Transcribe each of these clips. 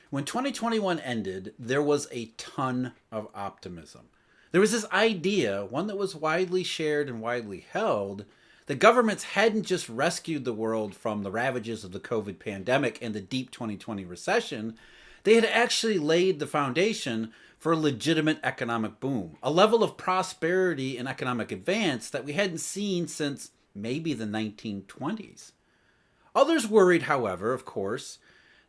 When 2021 ended, there was a ton of optimism. There was this idea, one that was widely shared and widely held, that governments hadn't just rescued the world from the ravages of the COVID pandemic and the deep 2020 recession, they had actually laid the foundation for a legitimate economic boom, a level of prosperity and economic advance that we hadn't seen since maybe the 1920s. Others worried, however, of course,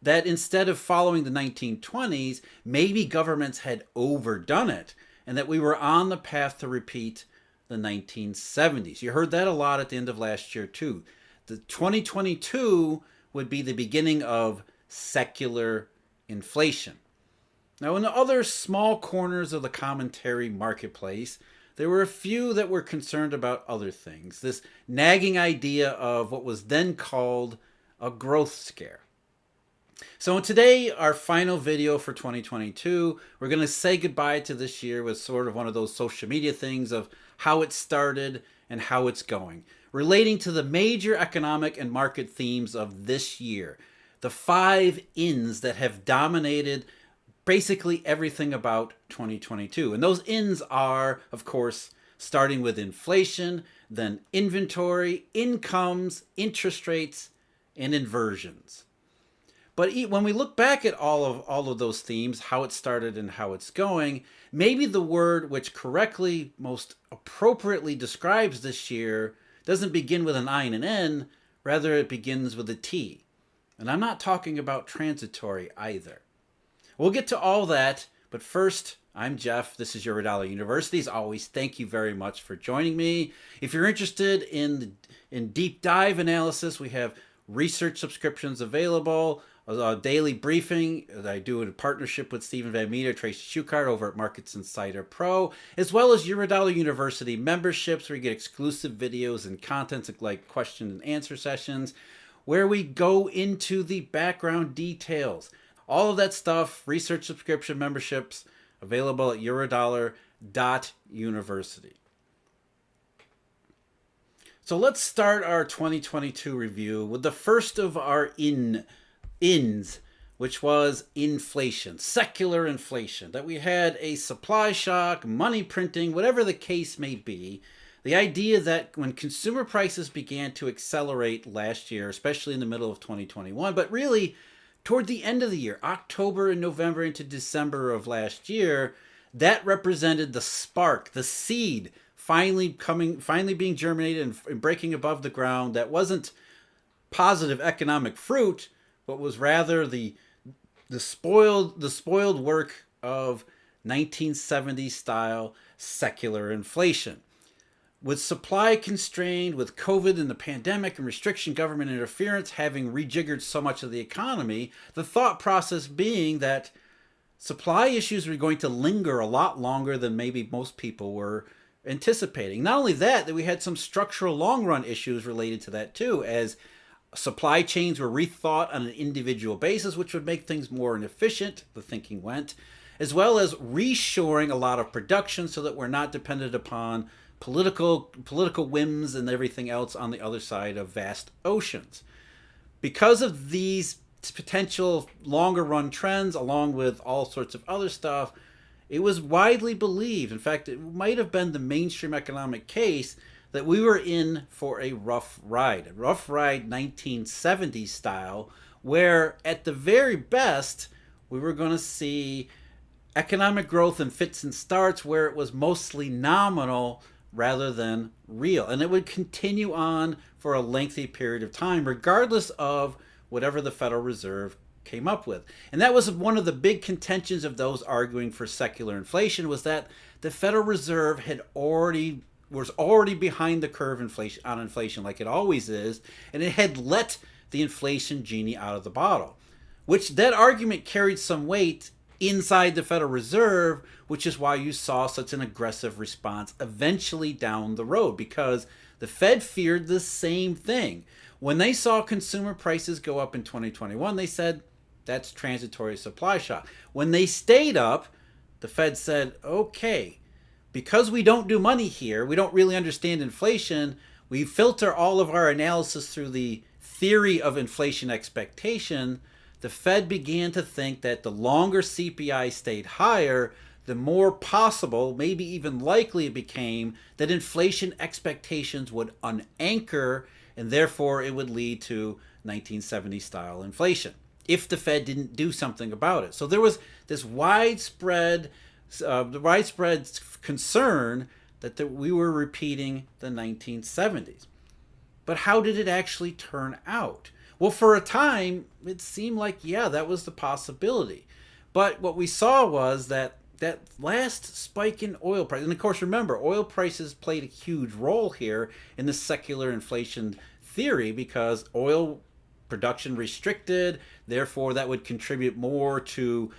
that instead of following the 1920s, maybe governments had overdone it and that we were on the path to repeat the 1970s. You heard that a lot at the end of last year, too. The 2022 would be the beginning of secular inflation. Now, in the other small corners of the commentary marketplace, there were a few that were concerned about other things. This nagging idea of what was then called a growth scare. So today, our final video for 2022, we're going to say goodbye to this year with sort of one of those social media things of how it started and how it's going, relating to the major economic and market themes of this year, the 5 ins that have dominated basically everything about 2022. And those ins are, of course, starting with inflation, then inventory, incomes, interest rates, and inversions. But when we look back at all of those themes, how it started and how it's going, maybe the word which correctly, most appropriately describes this year doesn't begin with an I and an N, rather it begins with a T. And I'm not talking about transitory either. We'll get to all that, but first, I'm Jeff. This is Eurodollar University. As always, thank you very much for joining me. If you're interested in deep dive analysis, we have research subscriptions available, a daily briefing that I do in partnership with Stephen Van Meter, Tracy Schuchart over at Markets Insider Pro, as well as Eurodollar University memberships where you get exclusive videos and content like question and answer sessions, where we go into the background details. All of that stuff, research subscription memberships, available at eurodollar.university. So let's start our 2022 review with the first of our ins, which was inflation, secular inflation, that we had a supply shock, money printing, whatever the case may be. The idea that when consumer prices began to accelerate last year, especially in the middle of 2021, but really toward the end of the year, October and November into December of last year, that represented the spark, the seed, finally being germinated and breaking above the ground. That wasn't positive economic fruit, but was rather the spoiled work of 1970s style secular inflation. With supply constrained, with COVID and the pandemic and restriction government interference having rejiggered so much of the economy, the thought process being that supply issues were going to linger a lot longer than maybe most people were anticipating. Not only that we had some structural long-run issues related to that too, as supply chains were rethought on an individual basis, which would make things more inefficient, the thinking went, as well as reshoring a lot of production so that we're not dependent upon political whims and everything else on the other side of vast oceans. Because of these potential longer run trends, along with all sorts of other stuff, it was widely believed, in fact, it might have been the mainstream economic case, that we were in for a rough ride 1970s style, where at the very best, we were going to see economic growth in fits and starts where it was mostly nominal rather than real. And it would continue on for a lengthy period of time, regardless of whatever the Federal Reserve came up with. And that was one of the big contentions of those arguing for secular inflation, was that the Federal Reserve was already behind the curve on inflation, like it always is, and it had let the inflation genie out of the bottle, which that argument carried some weight inside the Federal Reserve, which is why you saw such an aggressive response eventually down the road, because the Fed feared the same thing. When they saw consumer prices go up in 2021, they said, that's transitory supply shock. When they stayed up, the Fed said, okay, because we don't do money here, we don't really understand inflation, we filter all of our analysis through the theory of inflation expectation. the Fed began to think that the longer CPI stayed higher, the more possible, maybe even likely it became that inflation expectations would unanchor, and therefore it would lead to 1970 style inflation if the Fed didn't do something about it. So there was this widespread concern that we were repeating the 1970s. But how did it actually turn out? Well, for a time, it seemed like, yeah, that was the possibility. But what we saw was that last spike in oil prices, and of course, remember, oil prices played a huge role here in the secular inflation theory because oil production restricted, therefore that would contribute more to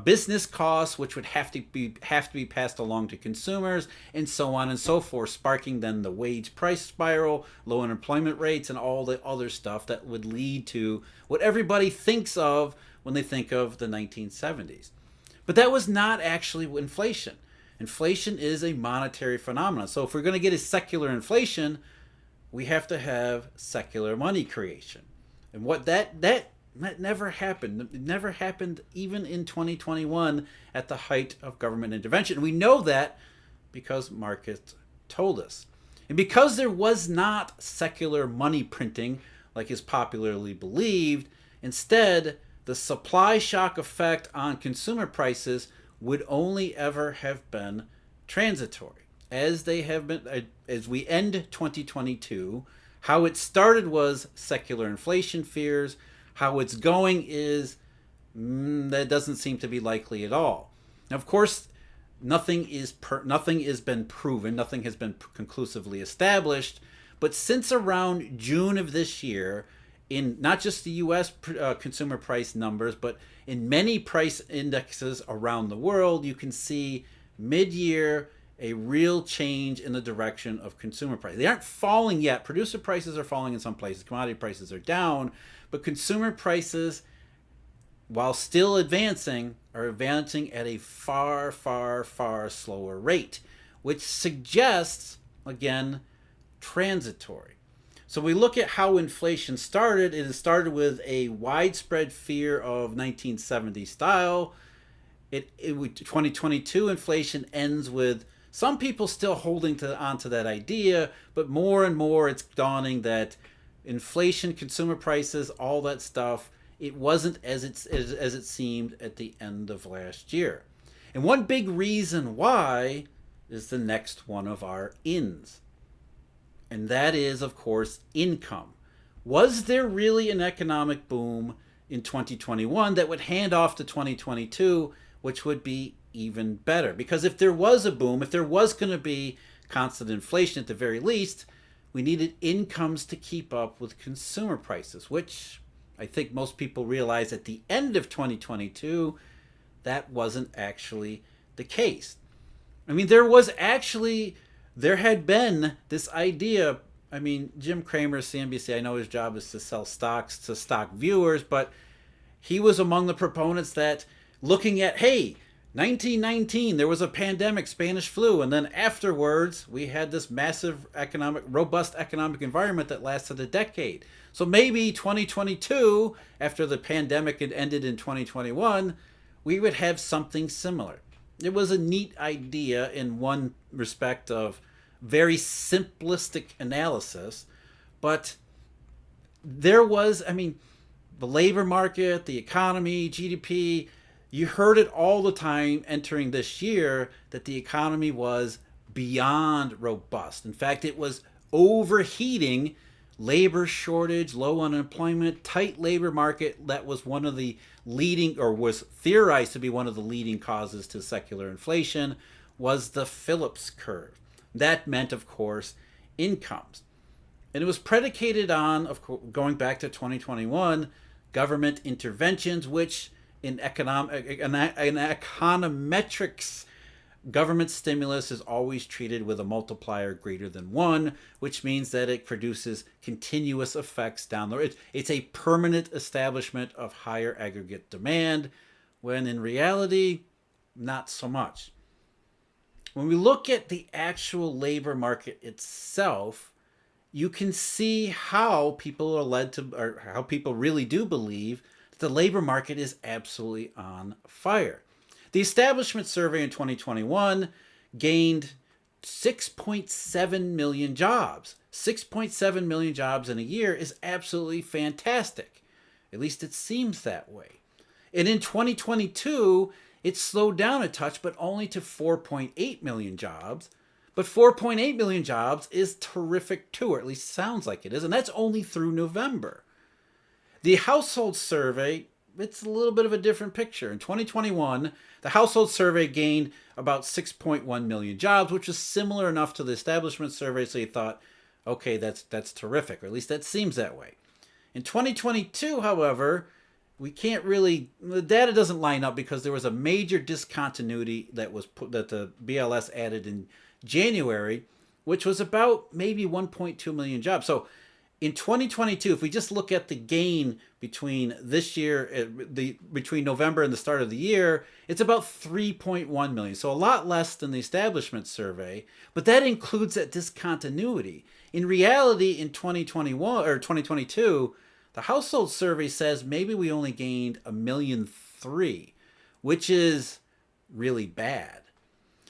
business costs, which would have to be passed along to consumers, and so on and so forth, sparking then the wage price spiral, low unemployment rates, and all the other stuff that would lead to what everybody thinks of when they think of the 1970s. But that was not actually inflation. Inflation is a monetary phenomenon. So if we're going to get a secular inflation, we have to have secular money creation. And what that never happened. It never happened even in 2021 at the height of government intervention. We know that because markets told us. And because there was not secular money printing like is popularly believed, instead, the supply shock effect on consumer prices would only ever have been transitory. As they have been, as we end 2022, how it started was secular inflation fears. How it's going is that doesn't seem to be likely at all. Now, of course, nothing has been proven, nothing has been conclusively established. But since around June of this year, in not just the U.S. Consumer price numbers, but in many price indexes around the world, you can see mid-year a real change in the direction of consumer prices. They aren't falling yet. Producer prices are falling in some places. Commodity prices are down. But consumer prices, while still advancing, are advancing at a far, far, far slower rate, which suggests, again, transitory. So we look at how inflation started. It started with a widespread fear of 1970 style. 2022 inflation ends with some people still holding onto that idea, but more and more it's dawning that inflation, consumer prices, all that stuff, it wasn't as it seemed at the end of last year. And one big reason why is the next one of our ins. And that is, of course, income. Was there really an economic boom in 2021 that would hand off to 2022, which would be even better? Because if there was a boom, if there was going to be constant inflation at the very least, we needed incomes to keep up with consumer prices, which I think most people realize at the end of 2022, that wasn't actually the case. I mean, there had been this idea. I mean, Jim Cramer, CNBC, I know his job is to sell stocks to stock viewers, but he was among the proponents that looking at, hey, 1919, there was a pandemic, Spanish flu, and then afterwards we had this massive robust economic environment that lasted a decade. So maybe 2022, after the pandemic had ended in 2021, we would have something similar. It was a neat idea in one respect of very simplistic analysis, but there was, the labor market, the economy, GDP, you heard it all the time entering this year that the economy was beyond robust. In fact, it was overheating, labor shortage, low unemployment, tight labor market. That was one of the leading, or was theorized to be one of the leading causes to secular inflation, was the Phillips curve. That meant, of course, incomes. And it was predicated on, of course, going back to 2021, government interventions, which in econometrics, government stimulus is always treated with a multiplier greater than 1, which means that it produces continuous effects down the road. It's a permanent establishment of higher aggregate demand, when in reality, not so much. When we look at the actual labor market itself, you can see how people are led to, or how people really do believe that the labor market is absolutely on fire. The establishment survey in 2021 gained 6.7 million jobs. 6.7 million jobs in a year is absolutely fantastic. At least it seems that way. And in 2022, it slowed down a touch, but only to 4.8 million jobs. But 4.8 million jobs is terrific too, or at least sounds like it is. And that's only through November. The household survey, it's a little bit of a different picture. In 2021, the household survey gained about 6.1 million jobs, which is similar enough to the establishment survey. So you thought, okay, that's terrific, or at least that seems that way. In 2022, however, we can't really, the data doesn't line up because there was a major discontinuity that the BLS added in January, which was about maybe 1.2 million jobs. So in 2022, if we just look at the gain between this year, between November and the start of the year, it's about 3.1 million. So a lot less than the establishment survey, but that includes that discontinuity. In reality, in 2021 or 2022, the household survey says maybe we only gained 1.3 million, which is really bad.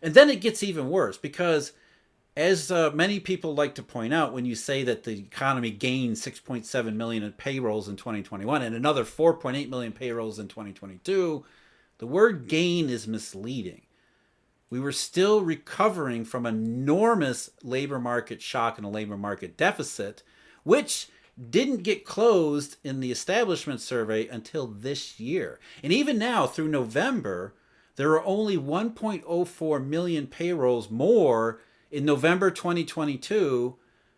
And then it gets even worse because, as many people like to point out, when you say that the economy gained 6.7 million in payrolls in 2021 and another 4.8 million payrolls in 2022, the word gain is misleading. We were still recovering from an enormous labor market shock and a labor market deficit, which didn't get closed in the establishment survey until this year. And even now, through November, there are only 1.04 million payrolls more in November 2022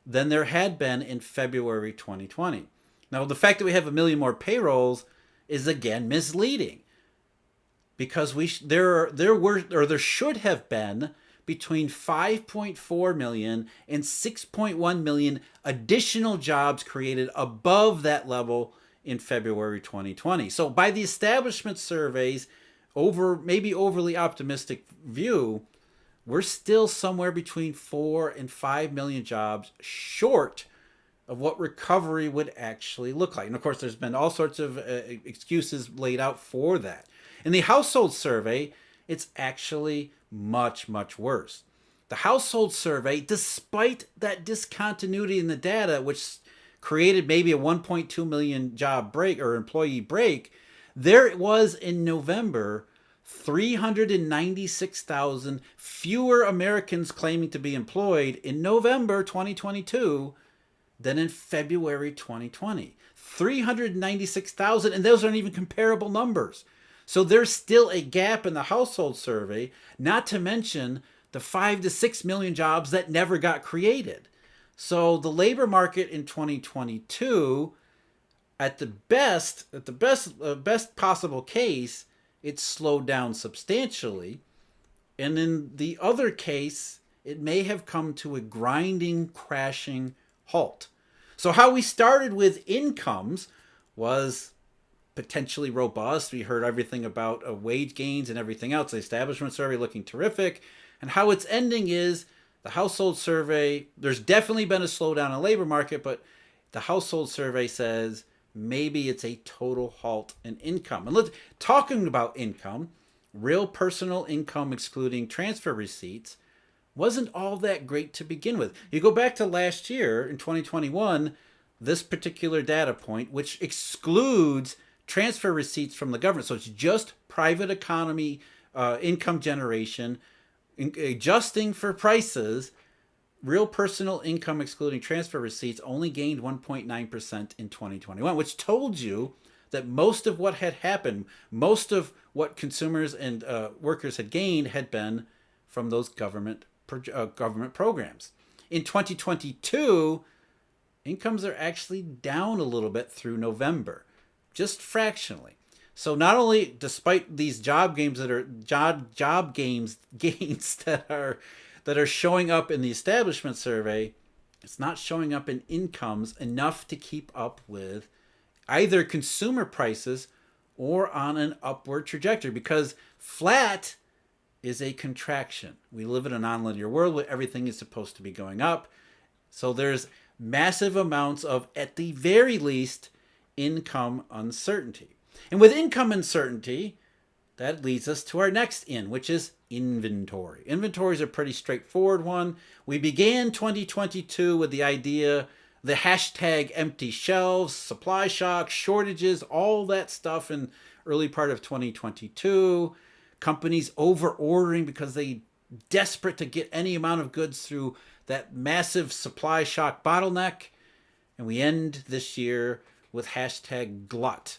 than there had been in February 2020. Now, the fact that we have 1 million more payrolls is again misleading because there should have been between 5.4 million and 6.1 million additional jobs created above that level in February 2020. So by the establishment surveys, maybe overly optimistic view, we're still somewhere between 4 and 5 million jobs short of what recovery would actually look like. And of course, there's been all sorts of excuses laid out for that. In the household survey, it's actually much, much worse. The household survey, despite that discontinuity in the data, which created maybe a 1.2 million job break or employee break, there it was in November, 396,000 fewer Americans claiming to be employed in November 2022 than in February 2020. 396,000, and those aren't even comparable numbers. So there's still a gap in the household survey, not to mention the 5 to 6 million jobs that never got created. So the labor market in 2022, at the best possible case, it slowed down substantially. And in the other case, it may have come to a grinding, crashing halt. So how we started with incomes was potentially robust. We heard everything about wage gains and everything else. The establishment survey looking terrific. And how it's ending is the household survey. There's definitely been a slowdown in the labor market, but the household survey says maybe it's a total halt in income. And talking about income, real personal income excluding transfer receipts wasn't all that great to begin with. You go back to last year in 2021, this particular data point, which excludes transfer receipts from the government. So it's just private economy income generation, adjusting for prices. Real personal income excluding transfer receipts only gained 1.9% in 2021, which told you that most of what had happened, most of what consumers and workers had gained had been from those government programs. In 2022, incomes are actually down a little bit through November, just fractionally. So not only, despite these gains that are showing up in the establishment survey, it's not showing up in incomes enough to keep up with either consumer prices or on an upward trajectory, because flat is a contraction. We live in a nonlinear world where everything is supposed to be going up. So there's massive amounts of, at the very least, income uncertainty. And with income uncertainty, that leads us to our next in, which is inventory. Inventory is a pretty straightforward one. We began 2022 with the idea, the hashtag empty shelves, supply shock, shortages, all that stuff in early part of 2022. Companies over ordering because they desperate to get any amount of goods through that massive supply shock bottleneck. And we end this year with hashtag glut,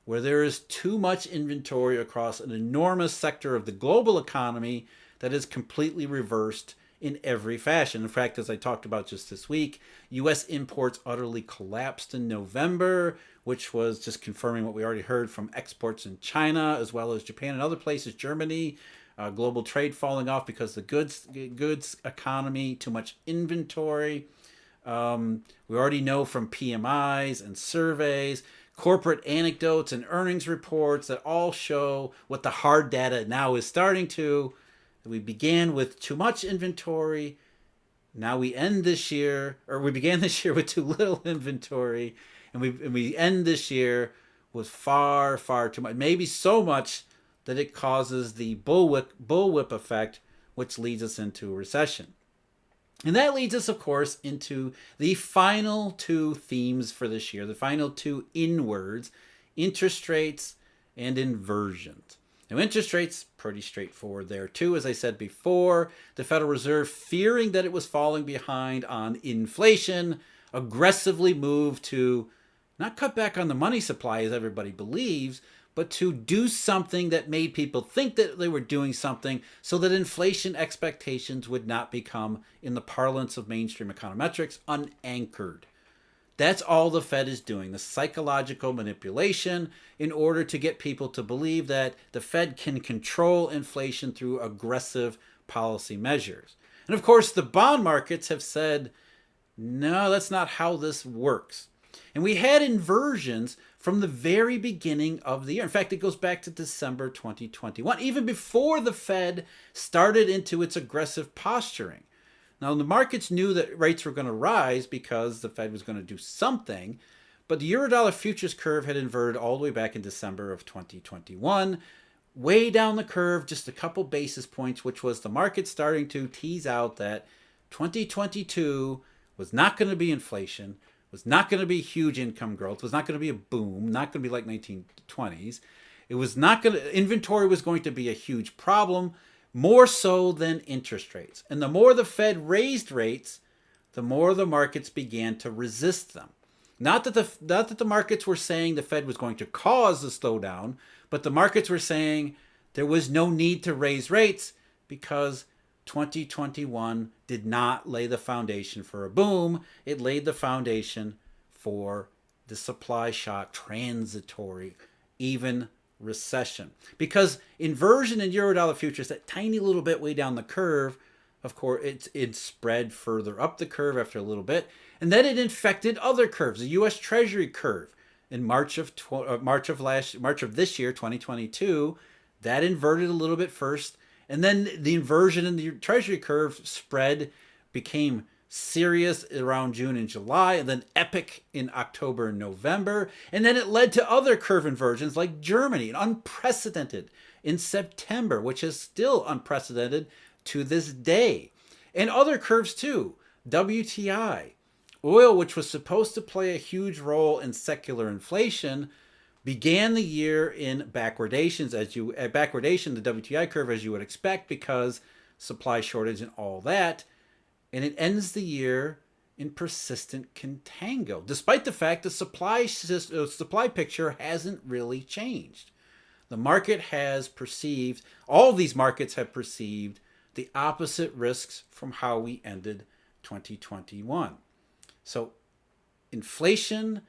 where there is too much inventory across an enormous sector of the global economy that is completely reversed in every fashion. In fact, as I talked about just this week, U.S. imports utterly collapsed in November, which was just confirming what we already heard from exports in China, as well as Japan and other places, Germany. Global trade falling off because the goods economy, too much inventory. We already know from PMIs and surveys, corporate anecdotes and earnings reports that all show what the hard data now is starting to. We began with too much inventory. Now we end this year, or we began this year with too little inventory, and we end this year with far, far too much. Maybe so much that it causes the bullwhip effect, which leads us into a recession. And that leads us, of course, into the final two themes for this year, the final two inwards, interest rates and inversions. Now, interest rates, pretty straightforward there too. As I said before, the Federal Reserve, fearing that it was falling behind on inflation, aggressively moved to not cut back on the money supply as everybody believes, but to do something that made people think that they were doing something so that inflation expectations would not become, in the parlance of mainstream econometrics, unanchored. That's all the Fed is doing, the psychological manipulation in order to get people to believe that the Fed can control inflation through aggressive policy measures. And of course, the bond markets have said, no, that's not how this works. And we had inversions from the very beginning of the year. In fact, it goes back to December 2021, even before the Fed started into its aggressive posturing. Now, the markets knew that rates were going to rise because the Fed was going to do something, but the Eurodollar futures curve had inverted all the way back in December of 2021, way down the curve, just a couple basis points, which was the market starting to tease out that 2022 was not going to be inflation, was not going to be huge income growth, was not going to be a boom, not going to be like 1920s. It was not going to, inventory was going to be a huge problem, more so than interest rates. And the more the Fed raised rates, the more the markets began to resist them. Not that the markets were saying the Fed was going to cause the slowdown, but the markets were saying there was no need to raise rates because 2021 did not lay the foundation for a boom. It laid the foundation for the supply shock, transitory, even recession. Because inversion in Eurodollar futures, that tiny little bit way down the curve, of course, it spread further up the curve after a little bit, and then it infected other curves. The U.S. Treasury curve in March of this year, 2022, that inverted a little bit first. And then the inversion in the Treasury curve spread, became serious around June and July, and then epic in October and November. And then it led to other curve inversions like Germany, and unprecedented in September, which is still unprecedented to this day. And other curves too. WTI, oil, which was supposed to play a huge role in secular inflation, began the year in backwardations, backwardation, the WTI curve, as you would expect, because supply shortage and all that. And it ends the year in persistent contango, despite the fact the supply picture hasn't really changed. The market has perceived, all these markets have perceived the opposite risks from how we ended 2021. So inflation,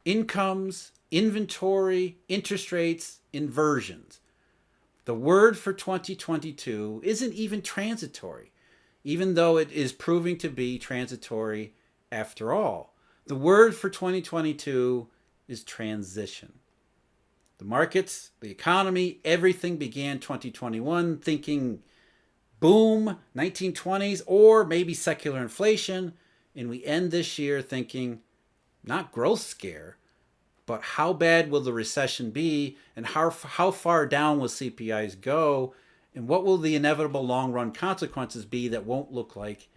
incomes, inventory, interest rates, inversions. The word for 2022 isn't even transitory, even though it is proving to be transitory after all. The word for 2022 is transition. The markets, the economy, everything began 2021 thinking boom, 1920s, or maybe secular inflation, and we end this year thinking not growth scare, But how bad will the recession be, and how far down will CPIs go, and what will the inevitable long run consequences be that won't look like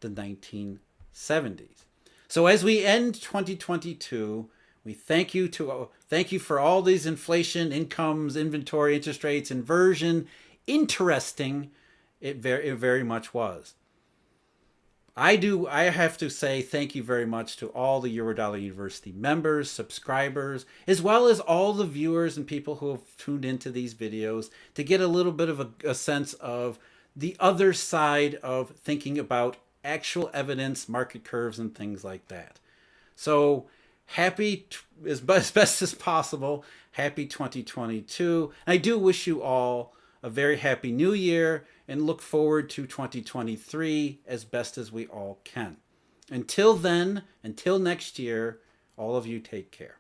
the 1970s? So as we end 2022, we thank you for all these inflation, incomes, inventory, interest rates, inversion. Interesting, it very much was. I have to say thank you very much to all the Eurodollar University members, subscribers, as well as all the viewers and people who have tuned into these videos to get a little bit of a sense of the other side of thinking about actual evidence, market curves, and things like that. So happy, as best as possible, happy 2022. And I do wish you all a very happy new year and look forward to 2023 as best as we all can. Until then, until next year, all of you take care.